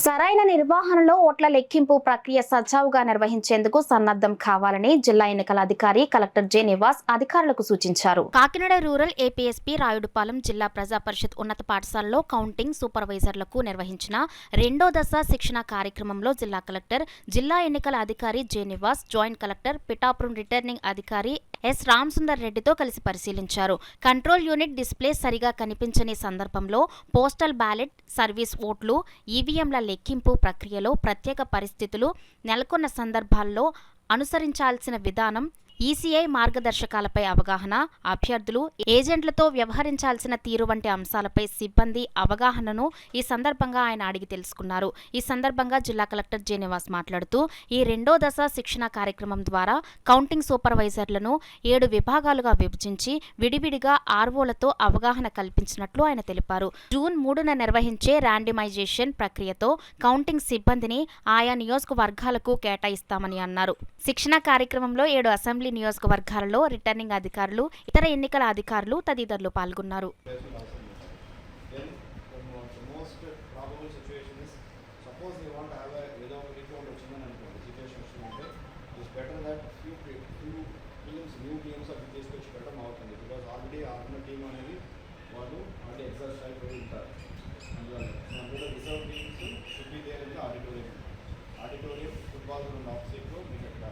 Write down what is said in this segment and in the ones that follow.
సరైన నిర్వహణలో ఓట్ల లెక్కింపు ప్రక్రియ సజావుగా నిర్వహించేందుకు సన్నద్ధం కావాలని జిల్లా ఎన్నికల అధికారి కలెక్టర్ జె నివాస్ అధికారులకు సూచించారు. కాకినాడ రూరల్ ఏపీఎస్పీ రాయుడుపాలెం జిల్లా ప్రజా పరిషత్ ఉన్నత పాఠశాలలో కౌంటింగ్ సూపర్వైజర్లకు నిర్వహించిన రెండో దశ శిక్షణ కార్యక్రమంలో జిల్లా కలెక్టర్, జిల్లా ఎన్నికల అధికారి J Nivas, joint collector, Pithapuram returning అధికారి ఎస్ రామసుందర్ రెడ్డితో కలిసి పరిశీలించారు. కంట్రోల్ యూనిట్ డిస్ప్లే సరిగా కనిపించని సందర్భంలో పోస్టల్ బ్యాలెట్, సర్వీస్ ఓట్లు, ఈవీఎంల లెక్కింపు ప్రక్రియలో ప్రత్యేక పరిస్థితులు నెలకొన్న సందర్భాల్లో అనుసరించాల్సిన విధానం, ఈసీఐ మార్గదర్శకాలపై అవగాహన, అభ్యర్థులు, ఏజెంట్లతో వ్యవహరించాల్సిన తీరు వంటి అంశాలపై సిబ్బంది అవగాహనను ఈ సందర్భంగా ఆయన అడిగి తెలుసుకున్నారు. ఈ సందర్భంగా జిల్లా కలెక్టర్ జె నివాస్ మాట్లాడుతూ, ఈ రెండో దశ శిక్షణ కార్యక్రమం ద్వారా కౌంటింగ్ సూపర్వైజర్లను 7 విభాగాలుగా విభజించి విడివిడిగా ఆర్వోలతో అవగాహన కల్పించినట్లు ఆయన తెలిపారు. జూన్ 3న నిర్వహించే ర్యాండమైజేషన్ ప్రక్రియతో కౌంటింగ్ సిబ్బందిని ఆయా నియోజకవర్గాలకు కేటాయిస్తామని అన్నారు. శిక్షణ కార్యక్రమంలో 7 అసెంబ్లీ నియోజకవర్గాలలో రిటర్నింగ్ అధికారులు, ఇతర ఎన్నికల అధికారులు తదితరులు పాల్గొన్నారు. ఆడిటోరియం ఫుట్బాల్ గ్రౌండ్ ఆపోజిట్లో మీకు అక్కడ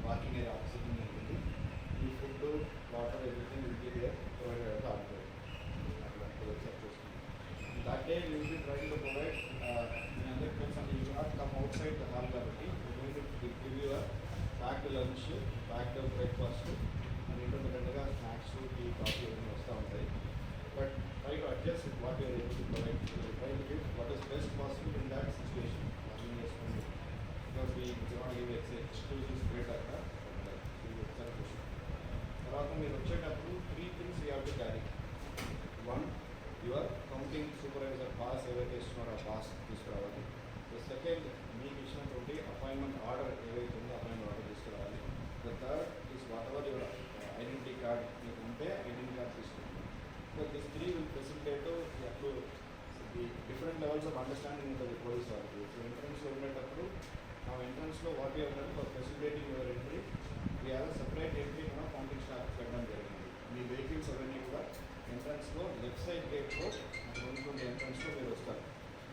పార్కింగ్ ఏరియా ఆపోజిట్ ఉంటుంది. ఈ food, water, everything will be there provided at auditorium. అట్లా ఒకసారి చూసుకుంటాం. That day you will be trying to provide మీ అందరికి తెలుసు you not come outside the hall కాబట్టి give you packed lunch, packed breakfast and ఇంటర్మీడియట్గా snacks, tea, coffee ఇవన్నీ వస్తూ ఉంటాయి. But try to adjust with what you're able to provide. Try to give what is best possible in that situation. Because we cannot give exclusive spread like that. తర్వాత మీరు వచ్చేటప్పుడు 3 things you have to carry. 1, your counting supervisor pass ఏవైతే ఇస్తున్నారో ఆ pass తీసుకురావాలి. The second, మీకు ఇచ్చినటువంటి appointment order ఏవైతే ఉందో అపాయింట్మెంట్ ఆర్డర్ తీసుకురావాలి. The third is whatever your identity card మీకు ఉంటే ఐడెంటిటీ కార్డ్ తీసుకురావాలి. So these 3 will facilitate to the different levels of understanding into the police వాళ్ళకి. సో ఎంట్రన్స్లో ఉండేటప్పుడు ఎంట్రన్స్లో what you're done for facilitating your entry, we have separate entry కూడా counting staff పెట్టడం జరిగింది. మీ వెహికల్స్ అవన్నీ కూడా ఎంట్రన్స్లో లెఫ్ట్ సైడ్ గేట్లో అక్కడ ఉన్నటువంటి ఎంట్రన్స్లో మీరు వస్తారు.